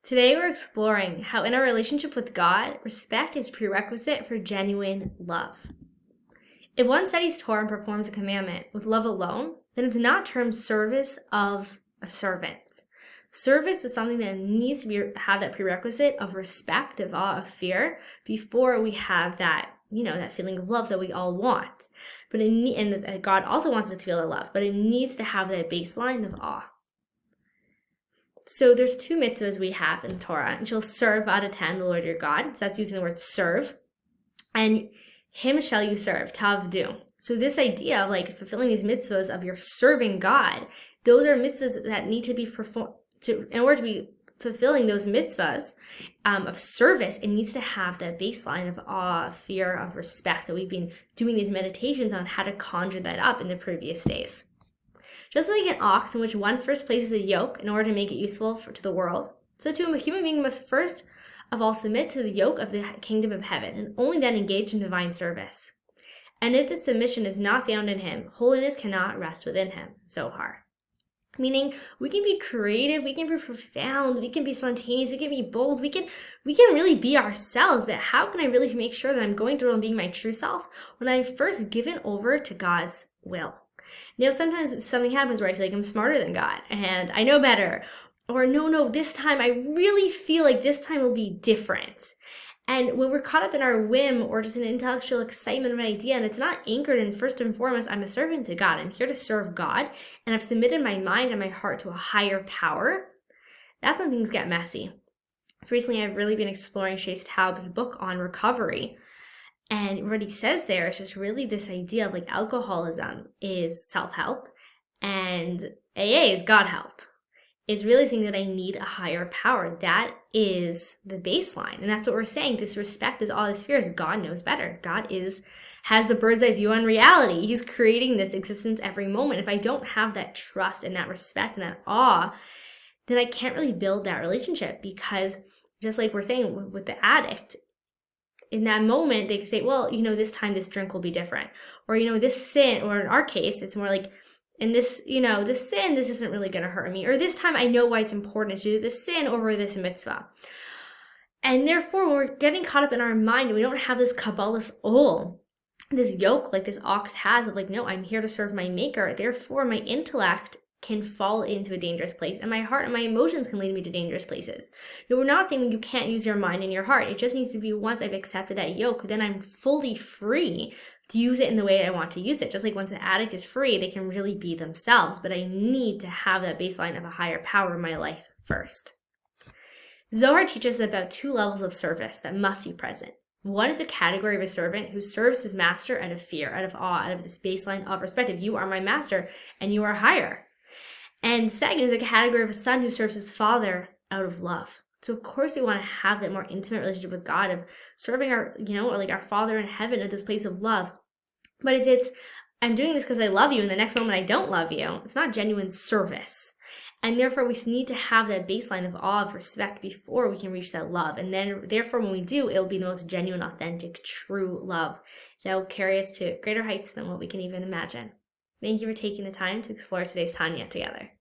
Today we're exploring how in our relationship with God, respect is prerequisite for genuine love. If one studies Torah and performs a commandment with love alone, then it's not termed service of a servant. Service is something that needs to have that prerequisite of respect, of awe, of fear, before we have that, that feeling of love that we all want. And God also wants us to feel that love, but it needs to have that baseline of awe. So there's two mitzvahs we have in Torah. And shall serve out of 10 the Lord your God. So that's using the word serve. And him shall you serve, tavdu. So this idea of fulfilling these mitzvahs of your serving God, those are mitzvahs that need to be performed. In order to be fulfilling those mitzvahs of service, it needs to have that baseline of awe, of fear, of respect that we've been doing these meditations on how to conjure that up in the previous days. Just like an ox in which one first places a yoke in order to make it useful to the world, so too a human being must first of all submit to the yoke of the kingdom of heaven and only then engage in divine service. And if this submission is not found in him, holiness cannot rest within him. Zohar. Meaning, we can be creative, we can be profound, we can be spontaneous, we can be bold, we can really be ourselves, but how can I really make sure that I'm going through and being my true self when I'm first given over to God's will? Sometimes something happens where I feel like I'm smarter than God and I know better. Or no, this time I really feel like this time will be different. And when we're caught up in our whim or just an intellectual excitement of an idea and it's not anchored in first and foremost, I'm a servant to God. I'm here to serve God and I've submitted my mind and my heart to a higher power. That's when things get messy. So recently I've really been exploring Shais Taub's book on recovery. And what he says there is just really this idea of alcoholism is self-help and AA is God help. It's really saying that I need a higher power. That is the baseline. And that's what we're saying. This respect is all this fear is God knows better. God has the bird's eye view on reality. He's creating this existence every moment. If I don't have that trust and that respect and that awe, then I can't really build that relationship because just like we're saying with the addict, in that moment, they can say, well, this time this drink will be different. Or, this sin, or in our case, it's more like, in this, this sin, this isn't really going to hurt me. Or this time I know why it's important to do this sin over this mitzvah. And therefore, when we're getting caught up in our mind and we don't have this Kabbalah's ol, this yoke like this ox has of no, I'm here to serve my maker. Therefore, my intellect can fall into a dangerous place and my heart and my emotions can lead me to dangerous places. We're not saying you can't use your mind and your heart. It just needs to be once I've accepted that yoke, then I'm fully free to use it in the way I want to use it. Just like once an addict is free, they can really be themselves, but I need to have that baseline of a higher power in my life first. Zohar teaches about two levels of service that must be present. One is a category of a servant who serves his master out of fear, out of awe, out of this baseline of respect. If you are my master and you are higher. And second is a category of a son who serves his father out of love. So of course we want to have that more intimate relationship with God of serving our, our Father in heaven at this place of love. But if it's, I'm doing this because I love you and the next moment I don't love you, it's not genuine service. And therefore we need to have that baseline of awe, of respect before we can reach that love. And then therefore when we do, it'll be the most genuine, authentic, true love that will carry us to greater heights than what we can even imagine. Thank you for taking the time to explore today's Tanya together.